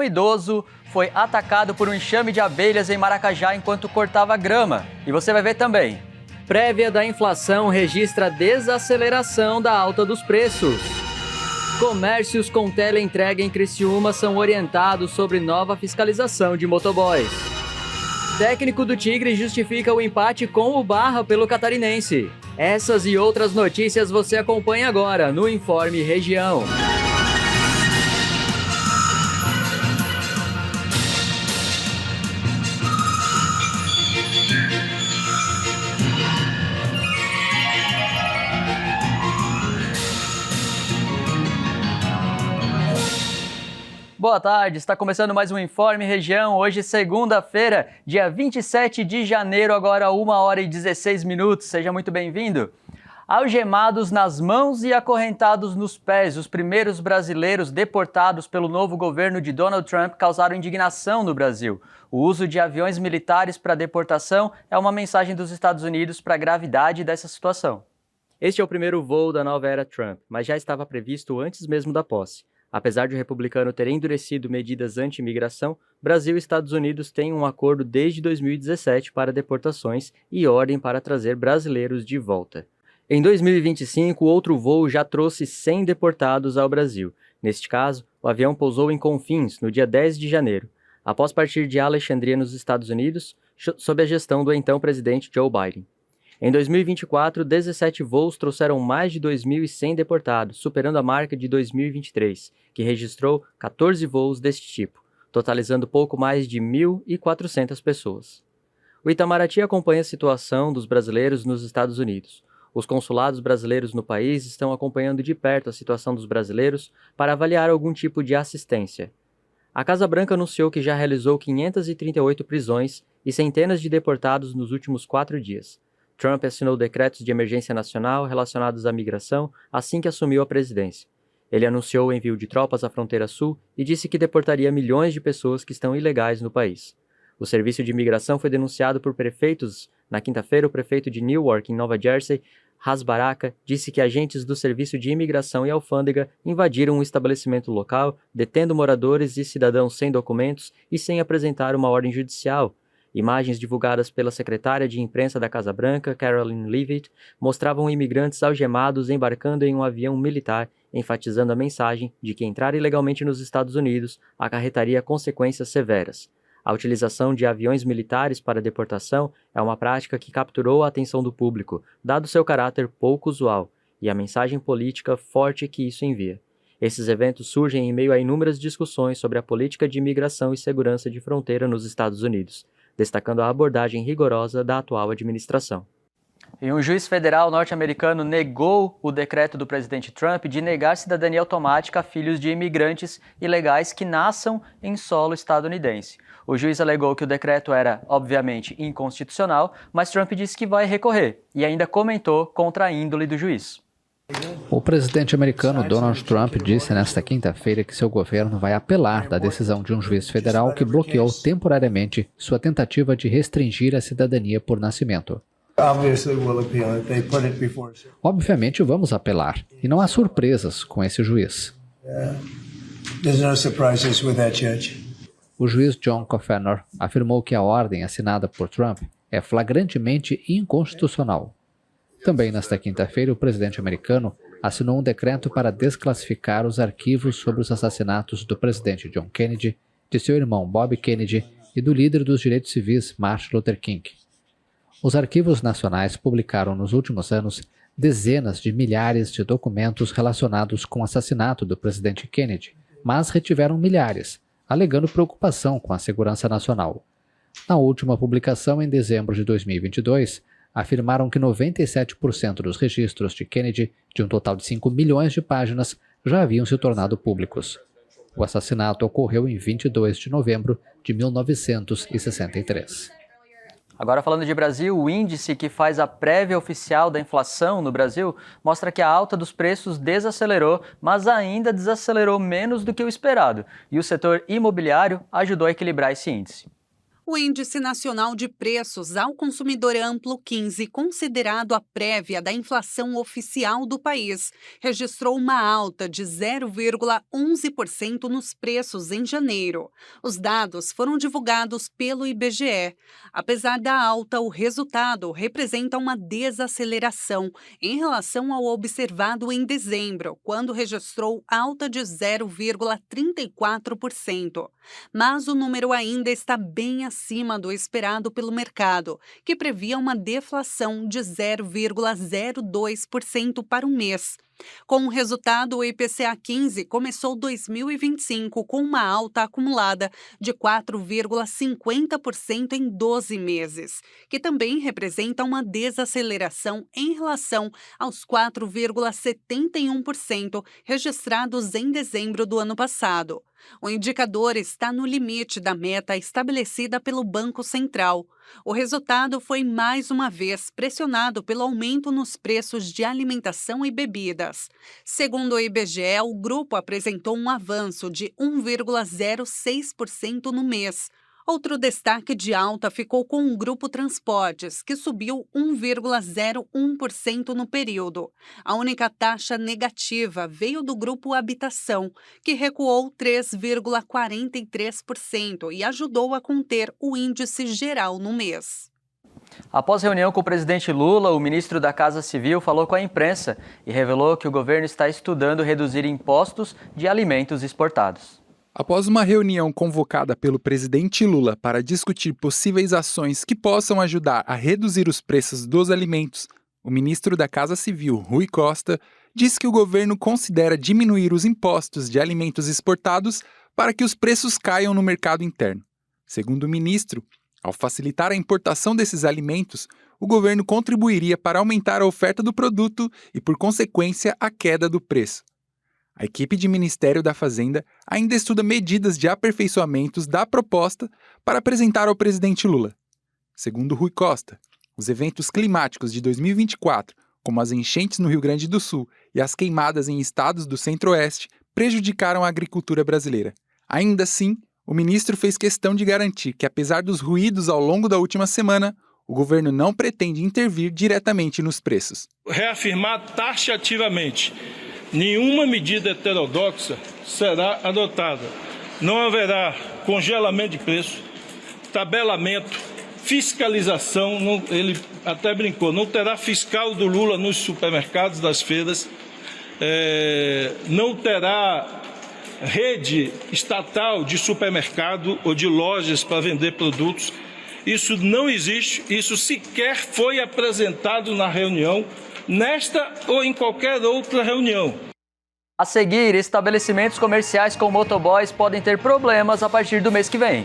Um idoso foi atacado por um enxame de abelhas em Maracajá enquanto cortava grama. E você vai ver também. Prévia da inflação registra desaceleração da alta dos preços. Comércios com teleentrega em Criciúma são orientados sobre nova fiscalização de motoboys. Técnico do Tigre justifica o empate com o Barra pelo Catarinense. Essas e outras notícias você acompanha agora no Informe Região. Boa tarde, está começando mais um Informe Região, hoje segunda-feira, dia 27 de janeiro, agora 1h16, seja muito bem-vindo. Algemados nas mãos e acorrentados nos pés, os primeiros brasileiros deportados pelo novo governo de Donald Trump causaram indignação no Brasil. O uso de aviões militares para deportação é uma mensagem dos Estados Unidos para a gravidade dessa situação. Este é o primeiro voo da nova era Trump, mas já estava previsto antes mesmo da posse. Apesar de o republicano ter endurecido medidas anti-imigração, Brasil e Estados Unidos têm um acordo desde 2017 para deportações e ordem para trazer brasileiros de volta. Em 2025, outro voo já trouxe 100 deportados ao Brasil. Neste caso, o avião pousou em Confins, no dia 10 de janeiro, após partir de Alexandria, nos Estados Unidos, sob a gestão do então presidente Joe Biden. Em 2024, 17 voos trouxeram mais de 2.100 deportados, superando a marca de 2023, que registrou 14 voos deste tipo, totalizando pouco mais de 1.400 pessoas. O Itamaraty acompanha a situação dos brasileiros nos Estados Unidos. Os consulados brasileiros no país estão acompanhando de perto a situação dos brasileiros para avaliar algum tipo de assistência. A Casa Branca anunciou que já realizou 538 prisões e centenas de deportados nos últimos 4 dias. Trump assinou decretos de emergência nacional relacionados à migração assim que assumiu a presidência. Ele anunciou o envio de tropas à fronteira sul e disse que deportaria milhões de pessoas que estão ilegais no país. O serviço de imigração foi denunciado por prefeitos. Na quinta-feira, o prefeito de Newark, em Nova Jersey, Ras Baraka, disse que agentes do Serviço de Imigração e Alfândega invadiram um estabelecimento local, detendo moradores e cidadãos sem documentos e sem apresentar uma ordem judicial. Imagens divulgadas pela secretária de imprensa da Casa Branca, Caroline Leavitt, mostravam imigrantes algemados embarcando em um avião militar, enfatizando a mensagem de que entrar ilegalmente nos Estados Unidos acarretaria consequências severas. A utilização de aviões militares para deportação é uma prática que capturou a atenção do público, dado seu caráter pouco usual, e a mensagem política forte que isso envia. Esses eventos surgem em meio a inúmeras discussões sobre a política de imigração e segurança de fronteira nos Estados Unidos, destacando a abordagem rigorosa da atual administração. E um juiz federal norte-americano negou o decreto do presidente Trump de negar cidadania automática a filhos de imigrantes ilegais que nasçam em solo estadunidense. O juiz alegou que o decreto era, obviamente, inconstitucional, mas Trump disse que vai recorrer e ainda comentou contra a índole do juiz. O presidente americano Donald Trump disse nesta quinta-feira que seu governo vai apelar da decisão de um juiz federal que bloqueou temporariamente sua tentativa de restringir a cidadania por nascimento. Obviamente vamos apelar, e não há surpresas com esse juiz. O juiz John Kofenor afirmou que a ordem assinada por Trump é flagrantemente inconstitucional. Também nesta quinta-feira, o presidente americano assinou um decreto para desclassificar os arquivos sobre os assassinatos do presidente John Kennedy, de seu irmão Bob Kennedy e do líder dos direitos civis Martin Luther King. Os arquivos nacionais publicaram nos últimos anos dezenas de milhares de documentos relacionados com o assassinato do presidente Kennedy, mas retiveram milhares, alegando preocupação com a segurança nacional. Na última publicação, em dezembro de 2022, afirmaram que 97% dos registros de Kennedy, de um total de 5 milhões de páginas, já haviam se tornado públicos. O assassinato ocorreu em 22 de novembro de 1963. Agora falando de Brasil, o índice que faz a prévia oficial da inflação no Brasil mostra que a alta dos preços desacelerou, mas ainda desacelerou menos do que o esperado, e o setor imobiliário ajudou a equilibrar esse índice. O Índice Nacional de Preços ao Consumidor Amplo 15, considerado a prévia da inflação oficial do país, registrou uma alta de 0,11% nos preços em janeiro. Os dados foram divulgados pelo IBGE. Apesar da alta, o resultado representa uma desaceleração em relação ao observado em dezembro, quando registrou alta de 0,34%. Mas o número ainda está bem acima do esperado pelo mercado, que previa uma deflação de 0,02% para o mês. Com o resultado, o IPCA 15 começou 2025 com uma alta acumulada de 4,50% em 12 meses, que também representa uma desaceleração em relação aos 4,71% registrados em dezembro do ano passado. O indicador está no limite da meta estabelecida pelo Banco Central. O resultado foi mais uma vez pressionado pelo aumento nos preços de alimentação e bebidas. Segundo o IBGE, o grupo apresentou um avanço de 1,06% no mês. Outro destaque de alta ficou com o Grupo Transportes, que subiu 1,01% no período. A única taxa negativa veio do Grupo Habitação, que recuou 3,43% e ajudou a conter o índice geral no mês. Após reunião com o presidente Lula, o ministro da Casa Civil falou com a imprensa e revelou que o governo está estudando reduzir impostos de alimentos exportados. Após uma reunião convocada pelo presidente Lula para discutir possíveis ações que possam ajudar a reduzir os preços dos alimentos, o ministro da Casa Civil, Rui Costa, disse que o governo considera diminuir os impostos de alimentos exportados para que os preços caiam no mercado interno. Segundo o ministro, ao facilitar a importação desses alimentos, o governo contribuiria para aumentar a oferta do produto e, por consequência, a queda do preço. A equipe de Ministério da Fazenda ainda estuda medidas de aperfeiçoamentos da proposta para apresentar ao presidente Lula. Segundo Rui Costa, os eventos climáticos de 2024, como as enchentes no Rio Grande do Sul e as queimadas em estados do Centro-Oeste, prejudicaram a agricultura brasileira. Ainda assim, o ministro fez questão de garantir que, apesar dos ruídos ao longo da última semana, o governo não pretende intervir diretamente nos preços. Reafirmar taxativamente: nenhuma medida heterodoxa será adotada. Não haverá congelamento de preço, tabelamento, fiscalização. Ele até brincou, não terá fiscal do Lula nos supermercados das feiras, não terá rede estatal de supermercado ou de lojas para vender produtos. Isso não existe, isso sequer foi apresentado na reunião, nesta ou em qualquer outra reunião. A seguir, estabelecimentos comerciais com motoboys podem ter problemas a partir do mês que vem.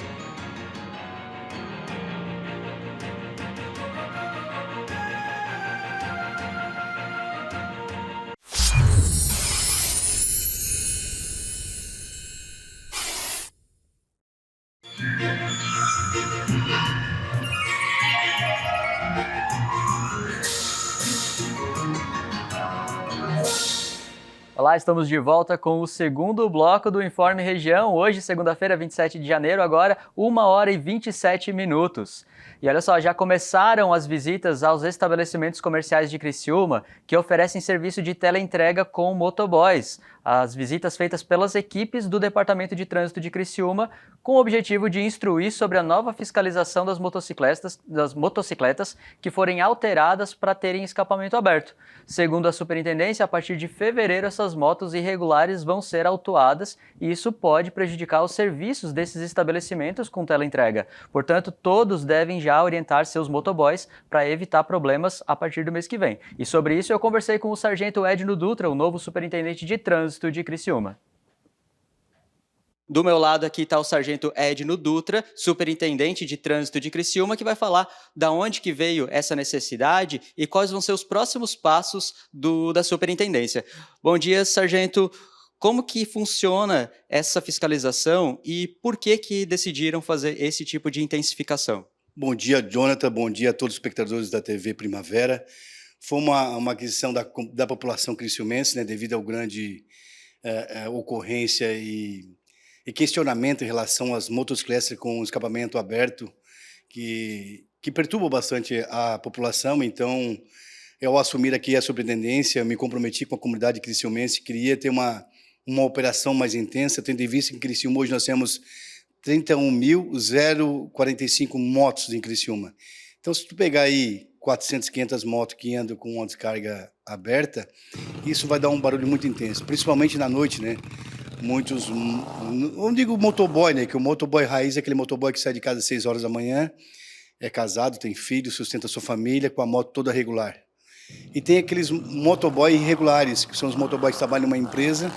Olá, estamos de volta com o segundo bloco do Informe Região. Hoje, segunda-feira, 27 de janeiro, agora 1h27. E olha só, já começaram as visitas aos estabelecimentos comerciais de Criciúma que oferecem serviço de teleentrega com motoboys. As visitas feitas pelas equipes do Departamento de Trânsito de Criciúma com o objetivo de instruir sobre a nova fiscalização das motocicletas que forem alteradas para terem escapamento aberto. Segundo a superintendência, a partir de fevereiro essas motos irregulares vão ser autuadas e isso pode prejudicar os serviços desses estabelecimentos com teleentrega. Portanto, todos devem já orientar seus motoboys para evitar problemas a partir do mês que vem. E sobre isso eu conversei com o sargento Edno Dutra, o novo superintendente de trânsito de Criciúma. Do meu lado aqui está o sargento Edno Dutra, superintendente de trânsito de Criciúma, que vai falar da onde que veio essa necessidade e quais vão ser os próximos passos da superintendência. Bom dia, sargento. Como que funciona essa fiscalização e por que decidiram fazer esse tipo de intensificação? Bom dia, Jonathan. Bom dia a todos os espectadores da TV Primavera. Foi uma aquisição da população criciumense, né, devido ao grande ocorrência e questionamento em relação às motocicletas com escapamento aberto que perturbam bastante a população. Então, ao assumir aqui a superintendência, eu me comprometi com a comunidade criciumense, queria ter uma operação mais intensa, tendo em vista que em Criciúma hoje nós temos 31.045 motos em Criciúma. Então, se tu pegar aí 400, 500 motos que andam com uma descarga aberta, isso vai dar um barulho muito intenso, principalmente na noite, né? Muitos, não digo motoboy, né? Que o motoboy raiz é aquele motoboy que sai de casa às 6 horas da manhã, é casado, tem filho, sustenta sua família com a moto toda regular. E tem aqueles motoboy irregulares, que são os motoboys que trabalham numa empresa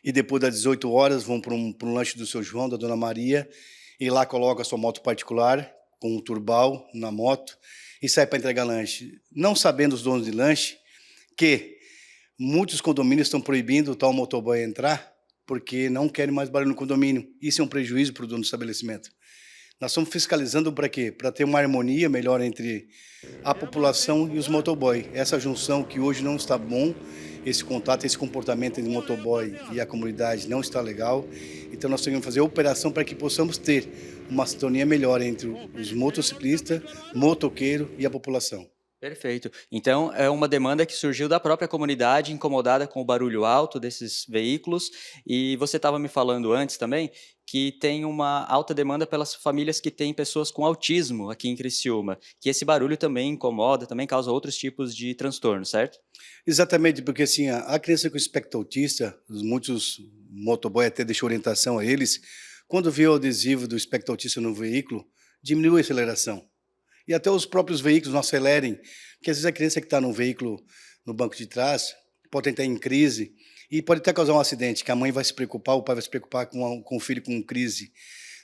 e depois das 18 horas vão para um lanche do seu João, da Dona Maria, e lá coloca a sua moto particular com um turbal na moto e sai para entregar lanche. Não sabendo os donos de lanche que muitos condomínios estão proibindo o tal motoboy entrar porque não querem mais barulho no condomínio. Isso é um prejuízo para o dono do estabelecimento. Nós estamos fiscalizando para quê? Para ter uma harmonia melhor entre a população e os motoboy. Essa junção que hoje não está bom, esse contato, esse comportamento entre o motoboy e a comunidade não está legal. Então nós temos que fazer a operação para que possamos ter uma sintonia melhor entre os motociclistas, motoqueiro e a população. Perfeito. Então, é uma demanda que surgiu da própria comunidade, incomodada com o barulho alto desses veículos. E você estava me falando antes também que tem uma alta demanda pelas famílias que têm pessoas com autismo aqui em Criciúma, que esse barulho também incomoda, também causa outros tipos de transtorno, certo? Exatamente, porque assim, a criança com espectro autista, muitos motoboy até deixam orientação a eles, quando vê o adesivo do espectro autista no veículo, diminui a aceleração. E até os próprios veículos não acelerem, porque às vezes a criança que está no veículo, no banco de trás, pode estar em crise e pode até causar um acidente, que a mãe vai se preocupar, o pai vai se preocupar com o filho com crise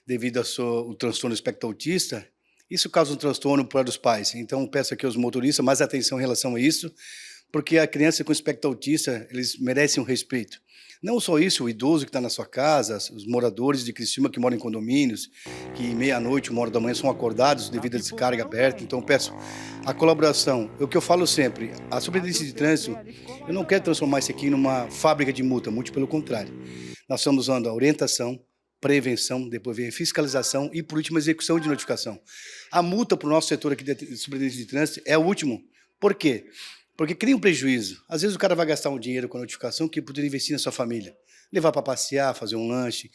devido ao transtorno espectro autista. Isso causa um transtorno para os pais. Então, peço aqui aos motoristas mais atenção em relação a isso, porque a criança com espectro autista, eles merecem um respeito. Não só isso, o idoso que está na sua casa, os moradores de Criciúma que moram em condomínios, que meia-noite, 1 hora da manhã são acordados devido à descarga aberta. Então, peço a colaboração. É o que eu falo sempre, a Superintendência de Trânsito, eu não quero transformar isso aqui numa fábrica de multa, muito pelo contrário. Nós estamos usando a orientação, prevenção, depois vem a fiscalização e, por último, a execução de notificação. A multa para o nosso setor aqui de Superintendência de Trânsito é o último. Por quê? Porque cria um prejuízo. Às vezes o cara vai gastar um dinheiro com a notificação que poderia investir na sua família. Levar para passear, fazer um lanche,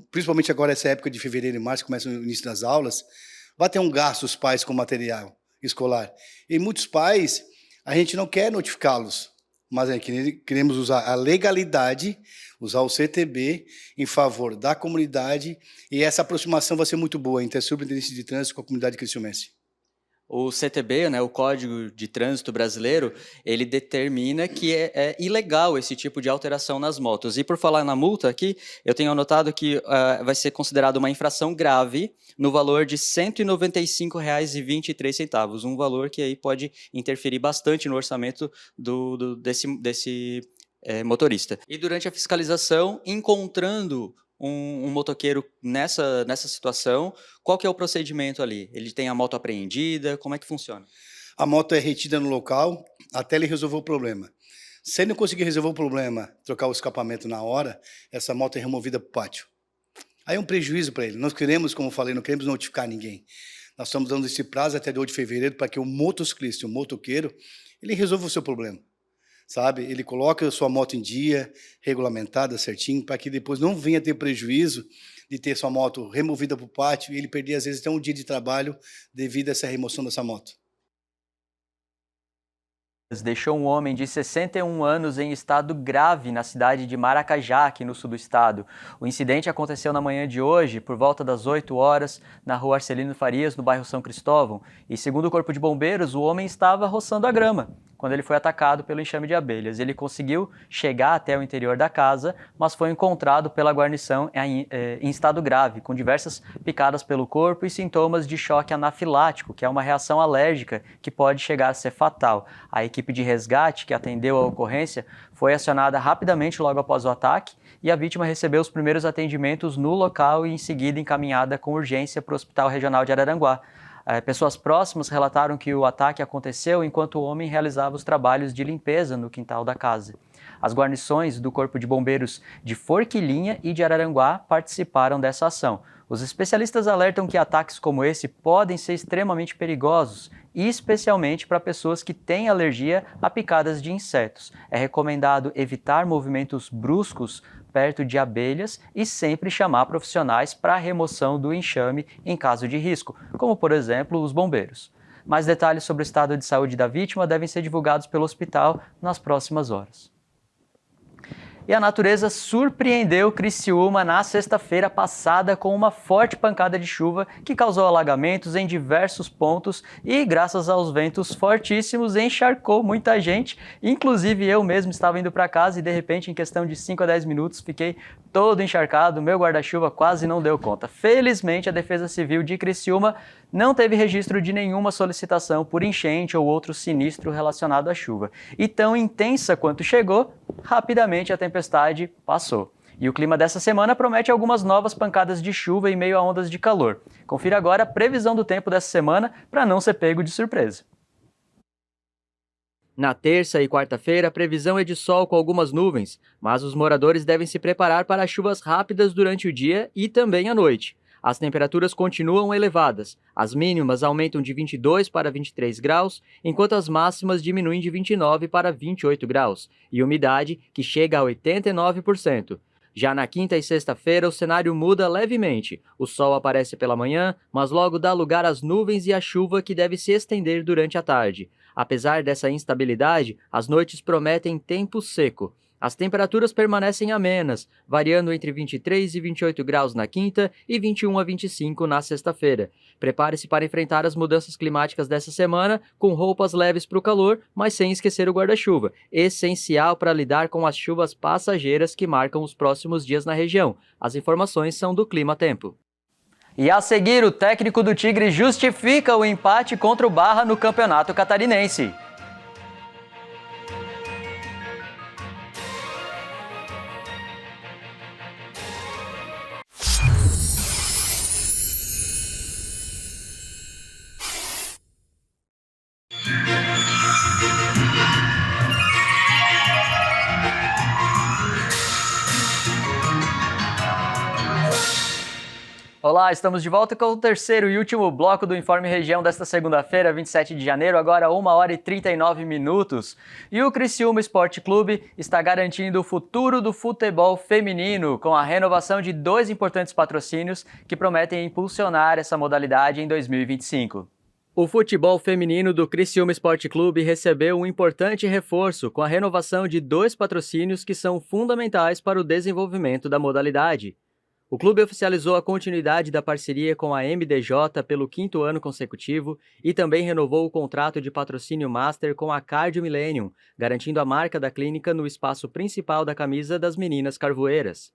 principalmente agora essa época de fevereiro e março, começa o início das aulas, vai ter um gasto os pais com material escolar. E muitos pais, a gente não quer notificá-los, mas queremos usar a legalidade, usar o CTB em favor da comunidade, e essa aproximação vai ser muito boa entre a Superintendência de Trânsito com a comunidade criciumense. O CTB, né, o Código de Trânsito Brasileiro, ele determina que é ilegal esse tipo de alteração nas motos. E por falar na multa aqui, eu tenho anotado que vai ser considerado uma infração grave no valor de R$ 195,23, um valor que aí pode interferir bastante no orçamento desse motorista. E durante a fiscalização, encontrando um motoqueiro nessa situação, qual que é o procedimento ali? Ele tem a moto apreendida? Como é que funciona? A moto é retida no local até ele resolver o problema. Se ele não conseguir resolver o problema, trocar o escapamento na hora, essa moto é removida para o pátio. Aí é um prejuízo para ele. Nós queremos, como eu falei, não queremos notificar ninguém. Nós estamos dando esse prazo até 2 de fevereiro para que o motociclista, o motoqueiro, ele resolva o seu problema. Sabe? Ele coloca a sua moto em dia, regulamentada certinho, para que depois não venha ter prejuízo de ter sua moto removida para o pátio e ele perder, às vezes, até um dia de trabalho devido a essa remoção dessa moto. Deixou um homem de 61 anos em estado grave na cidade de Maracajá, aqui no sul do estado. O incidente aconteceu na manhã de hoje, por volta das 8 horas, na rua Arcelino Farias, no bairro São Cristóvão. E segundo o Corpo de Bombeiros, o homem estava roçando a grama quando ele foi atacado pelo enxame de abelhas. Ele conseguiu chegar até o interior da casa, mas foi encontrado pela guarnição em estado grave, com diversas picadas pelo corpo e sintomas de choque anafilático, que é uma reação alérgica que pode chegar a ser fatal. A equipe de resgate que atendeu a ocorrência foi acionada rapidamente logo após o ataque e a vítima recebeu os primeiros atendimentos no local e em seguida encaminhada com urgência para o Hospital Regional de Araranguá. Pessoas próximas relataram que o ataque aconteceu enquanto o homem realizava os trabalhos de limpeza no quintal da casa. As guarnições do Corpo de Bombeiros de Forquilinha e de Araranguá participaram dessa ação. Os especialistas alertam que ataques como esse podem ser extremamente perigosos, especialmente para pessoas que têm alergia a picadas de insetos. É recomendado evitar movimentos bruscos perto de abelhas e sempre chamar profissionais para a remoção do enxame em caso de risco, como, por exemplo, os bombeiros. Mais detalhes sobre o estado de saúde da vítima devem ser divulgados pelo hospital nas próximas horas. E a natureza surpreendeu Criciúma na sexta-feira passada com uma forte pancada de chuva que causou alagamentos em diversos pontos e, graças aos ventos fortíssimos, encharcou muita gente. Inclusive eu mesmo estava indo para casa e de repente, em questão de 5 a 10 minutos, fiquei todo encharcado, meu guarda-chuva quase não deu conta. Felizmente, a Defesa Civil de Criciúma não teve registro de nenhuma solicitação por enchente ou outro sinistro relacionado à chuva. E tão intensa quanto chegou, rapidamente a tempestade passou. E o clima dessa semana promete algumas novas pancadas de chuva em meio a ondas de calor. Confira agora a previsão do tempo dessa semana para não ser pego de surpresa. Na terça e quarta-feira, a previsão é de sol com algumas nuvens, mas os moradores devem se preparar para chuvas rápidas durante o dia e também à noite. As temperaturas continuam elevadas. As mínimas aumentam de 22 para 23 graus, enquanto as máximas diminuem de 29 para 28 graus, e umidade que chega a 89%. Já na quinta e sexta-feira, o cenário muda levemente. O sol aparece pela manhã, mas logo dá lugar às nuvens e à chuva que deve se estender durante a tarde. Apesar dessa instabilidade, as noites prometem tempo seco. As temperaturas permanecem amenas, variando entre 23 e 28 graus na quinta e 21 a 25 na sexta-feira. Prepare-se para enfrentar as mudanças climáticas dessa semana com roupas leves para o calor, mas sem esquecer o guarda-chuva, essencial para lidar com as chuvas passageiras que marcam os próximos dias na região. As informações são do Clima Tempo. E a seguir, o técnico do Tigre justifica o empate contra o Barra no Campeonato Catarinense. Olá, estamos de volta com o terceiro e último bloco do Informe Região desta segunda-feira, 27 de janeiro, agora 1h39. E o Criciúma Esporte Clube está garantindo o futuro do futebol feminino com a renovação de 2 importantes patrocínios que prometem impulsionar essa modalidade em 2025. O futebol feminino do Criciúma Esporte Clube recebeu um importante reforço com a renovação de 2 patrocínios que são fundamentais para o desenvolvimento da modalidade. O clube oficializou a continuidade da parceria com a MDJ pelo 5º ano consecutivo e também renovou o contrato de patrocínio master com a Cardio Millennium, garantindo a marca da clínica no espaço principal da camisa das meninas carvoeiras.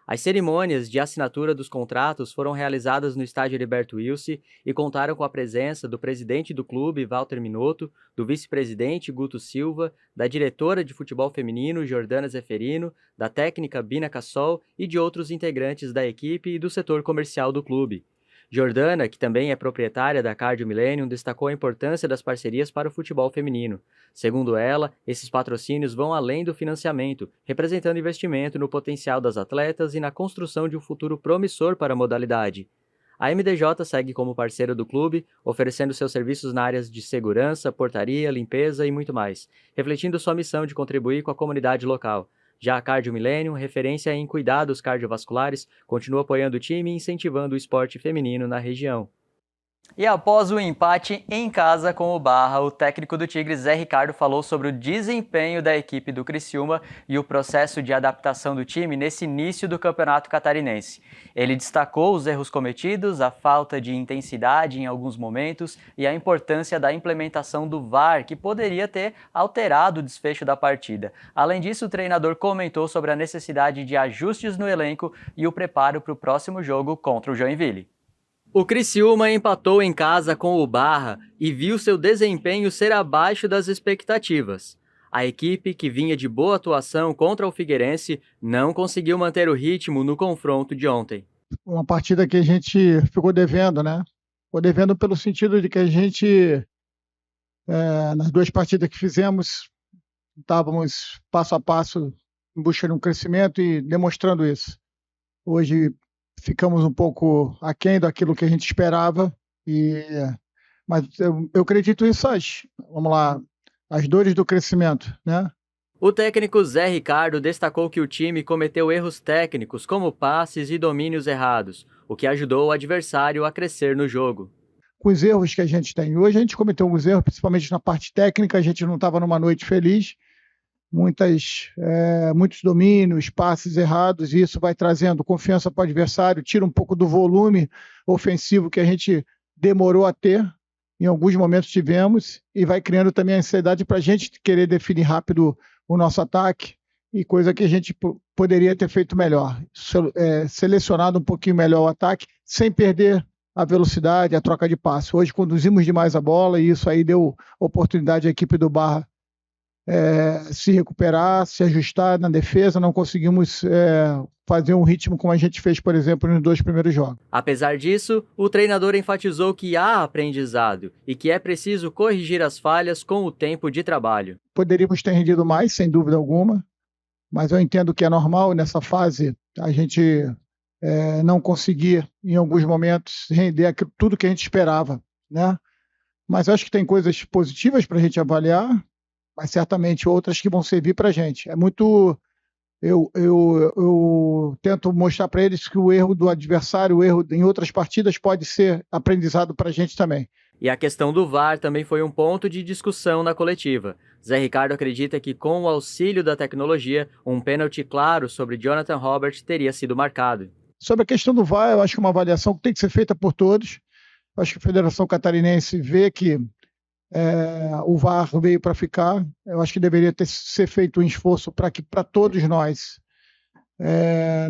As cerimônias de assinatura dos contratos foram realizadas no estádio Heriberto Wilson e contaram com a presença do presidente do clube, Walter Minotto, do vice-presidente, Guto Silva, da diretora de futebol feminino, Jordana Zeferino, da técnica Bina Cassol e de outros integrantes da equipe e do setor comercial do clube. Jordana, que também é proprietária da Cardio Millennium, destacou a importância das parcerias para o futebol feminino. Segundo ela, esses patrocínios vão além do financiamento, representando investimento no potencial das atletas e na construção de um futuro promissor para a modalidade. A MDJ segue como parceira do clube, oferecendo seus serviços na áreas de segurança, portaria, limpeza e muito mais, refletindo sua missão de contribuir com a comunidade local. Já a Cardio Millennium, referência em cuidados cardiovasculares, continua apoiando o time e incentivando o esporte feminino na região. E após o empate em casa com o Barra, o técnico do Tigre, Zé Ricardo, falou sobre o desempenho da equipe do Criciúma e o processo de adaptação do time nesse início do Campeonato Catarinense. Ele destacou os erros cometidos, a falta de intensidade em alguns momentos e a importância da implementação do VAR, que poderia ter alterado o desfecho da partida. Além disso, o treinador comentou sobre a necessidade de ajustes no elenco e o preparo para o próximo jogo contra o Joinville. O Criciúma empatou em casa com o Barra e viu seu desempenho ser abaixo das expectativas. A equipe, que vinha de boa atuação contra o Figueirense, não conseguiu manter o ritmo no confronto de ontem. Uma partida que a gente ficou devendo, né? Ficou devendo pelo sentido de que a gente, nas 2 partidas que fizemos, estávamos passo a passo em busca de um crescimento e demonstrando isso. Hoje ficamos um pouco aquém daquilo que a gente esperava, mas eu acredito em vamos lá, as dores do crescimento, né? O técnico Zé Ricardo destacou que o time cometeu erros técnicos, como passes e domínios errados, o que ajudou o adversário a crescer no jogo. Com os erros que a gente tem hoje, a gente cometeu alguns erros, principalmente na parte técnica, a gente não estava numa noite feliz, muitos domínios, passes errados, e isso vai trazendo confiança para o adversário, tira um pouco do volume ofensivo que a gente demorou a ter, em alguns momentos tivemos, e vai criando também a ansiedade para a gente querer definir rápido o nosso ataque, e coisa que a gente poderia ter feito melhor, selecionado um pouquinho melhor o ataque, sem perder a velocidade, a troca de passe. Hoje conduzimos demais a bola e isso aí deu oportunidade à equipe do Barra se recuperar, se ajustar na defesa, não conseguimos fazer um ritmo como a gente fez, por exemplo, nos 2 primeiros jogos. Apesar disso, o treinador enfatizou que há aprendizado e que é preciso corrigir as falhas com o tempo de trabalho. Poderíamos ter rendido mais, sem dúvida alguma, mas eu entendo que é normal nessa fase a gente não conseguir, em alguns momentos, render tudo que a gente esperava, né? Mas eu acho que tem coisas positivas para a gente avaliar, mas certamente outras que vão servir para a gente. Eu tento mostrar para eles que o erro do adversário, o erro em outras partidas pode ser aprendizado para a gente também. E a questão do VAR também foi um ponto de discussão na coletiva. Zé Ricardo acredita que, com o auxílio da tecnologia, um pênalti claro sobre Jonathan Robert teria sido marcado. Sobre a questão do VAR, eu acho que é uma avaliação que tem que ser feita por todos. Eu acho que a Federação Catarinense vê que o VAR veio para ficar. Eu acho que deveria ser feito um esforço para que, para todos nós,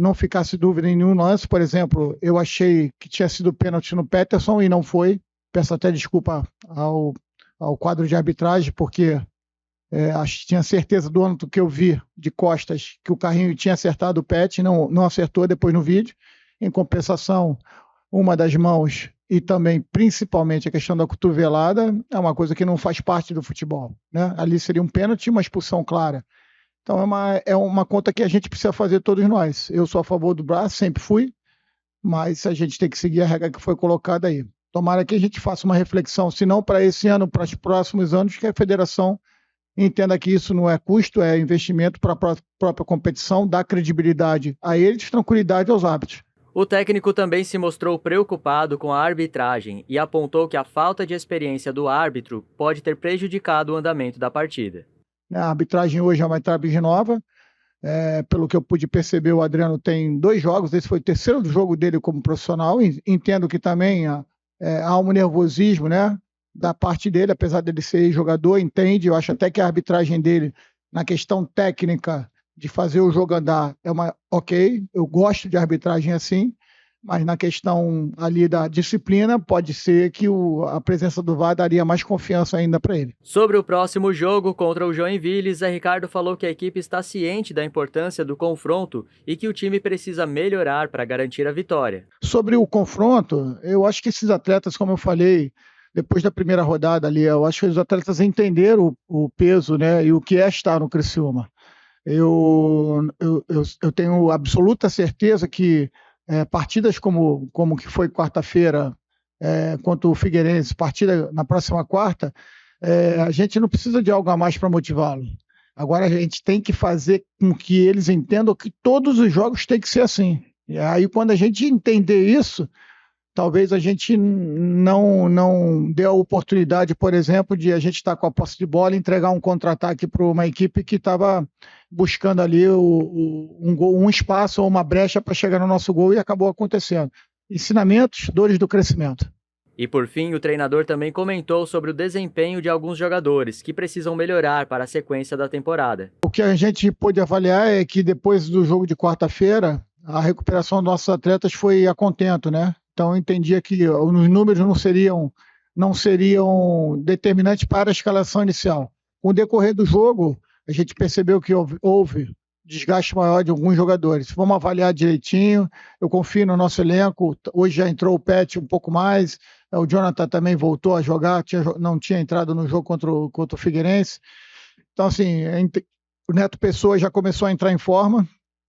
não ficasse dúvida em nenhum lance. Por exemplo, eu achei que tinha sido pênalti no Peterson e não foi. Peço até desculpa ao quadro de arbitragem, porque acho que tinha certeza do ângulo que eu vi de costas que o carrinho tinha acertado o pet, não acertou depois no vídeo. Em compensação, uma das mãos e também, principalmente, a questão da cotovelada é uma coisa que não faz parte do futebol, né? Ali seria um pênalti e uma expulsão clara. Então é uma conta que a gente precisa fazer todos nós. Eu sou a favor do braço, sempre fui, mas a gente tem que seguir a regra que foi colocada aí. Tomara que a gente faça uma reflexão, se não para esse ano, para os próximos anos, que a federação entenda que isso não é custo, é investimento para a própria competição, dá credibilidade a eles, tranquilidade aos árbitros. O técnico também se mostrou preocupado com a arbitragem e apontou que a falta de experiência do árbitro pode ter prejudicado o andamento da partida. A arbitragem hoje é uma arbitragem nova. Pelo que eu pude perceber, o Adriano tem 2 jogos, esse foi o 3º jogo dele como profissional. Entendo que também há um nervosismo, né, da parte dele, apesar dele ser jogador, entende. Eu acho até que a arbitragem dele, na questão técnica de fazer o jogo andar, ok, eu gosto de arbitragem assim, mas na questão ali da disciplina, pode ser que a presença do VAR daria mais confiança ainda para ele. Sobre o próximo jogo contra o Joinville, Zé Ricardo falou que a equipe está ciente da importância do confronto e que o time precisa melhorar para garantir a vitória. Sobre o confronto, eu acho que esses atletas, como eu falei, depois da primeira rodada ali, eu acho que os atletas entenderam o peso, né, e o que é estar no Criciúma. Eu tenho absoluta certeza que partidas como que foi quarta-feira contra o Figueirense, partida na próxima quarta, a gente não precisa de algo a mais para motivá-lo. Agora a gente tem que fazer com que eles entendam que todos os jogos têm que ser assim. E aí quando a gente entender isso, talvez a gente não dê a oportunidade, por exemplo, de a gente estar com a posse de bola e entregar um contra-ataque para uma equipe que estava buscando ali um espaço ou uma brecha para chegar no nosso gol, e acabou acontecendo. Ensinamentos, dores do crescimento. E por fim, o treinador também comentou sobre o desempenho de alguns jogadores que precisam melhorar para a sequência da temporada. O que a gente pôde avaliar é que depois do jogo de quarta-feira, a recuperação dos nossos atletas foi a contento, né? Então eu entendia que os números não seriam determinantes para a escalação inicial. Com o decorrer do jogo, a gente percebeu que houve desgaste maior de alguns jogadores. Vamos avaliar direitinho, eu confio no nosso elenco. Hoje já entrou o Pet um pouco mais, o Jonathan também voltou a jogar, não tinha entrado no jogo contra o Figueirense. Então assim, o Neto Pessoa já começou a entrar em forma,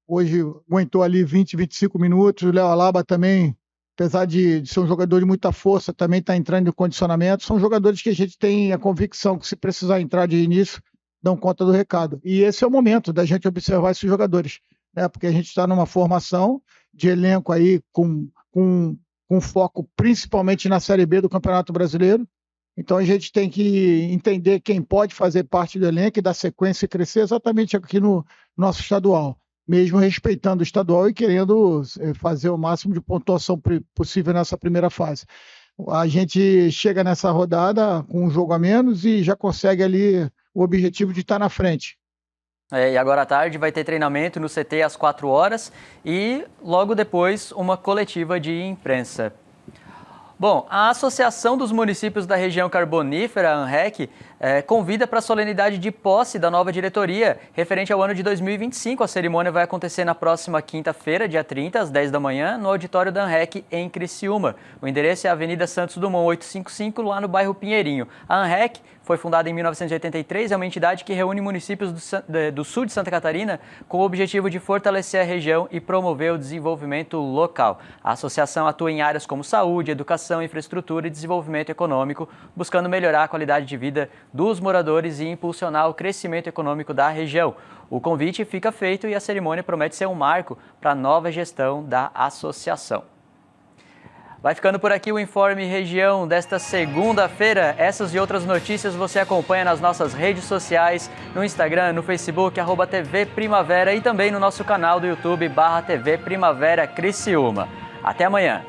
hoje aguentou ali 20, 25 minutos. O Léo Alaba também, apesar de ser um jogador de muita força, também está entrando em condicionamento. São jogadores que a gente tem a convicção que, se precisar entrar de início, dão conta do recado. E esse é o momento da gente observar esses jogadores, né? Porque a gente está numa formação de elenco aí com foco principalmente na Série B do Campeonato Brasileiro. Então a gente tem que entender quem pode fazer parte do elenco e dar sequência e crescer exatamente aqui no nosso estadual, mesmo respeitando o estadual e querendo fazer o máximo de pontuação possível nessa primeira fase. A gente chega nessa rodada com um jogo a menos e já consegue ali o objetivo de estar na frente. E agora à tarde vai ter treinamento no CT às 4 horas e logo depois uma coletiva de imprensa. Bom, a Associação dos Municípios da Região Carbonífera, a ANREC, convida para a solenidade de posse da nova diretoria, referente ao ano de 2025. A cerimônia vai acontecer na próxima quinta-feira, dia 30, às 10 da manhã, no auditório da ANREC, em Criciúma. O endereço é a Avenida Santos Dumont 855, lá no bairro Pinheirinho. A ANREC foi fundada em 1983, é uma entidade que reúne municípios do sul de Santa Catarina com o objetivo de fortalecer a região e promover o desenvolvimento local. A associação atua em áreas como saúde, educação, infraestrutura e desenvolvimento econômico, buscando melhorar a qualidade de vida dos moradores e impulsionar o crescimento econômico da região. O convite fica feito e a cerimônia promete ser um marco para a nova gestão da associação. Vai ficando por aqui o Informe Região desta segunda-feira. Essas e outras notícias você acompanha nas nossas redes sociais, no Instagram, no Facebook, @TV Primavera e também no nosso canal do YouTube, /TV Primavera Criciúma. Até amanhã!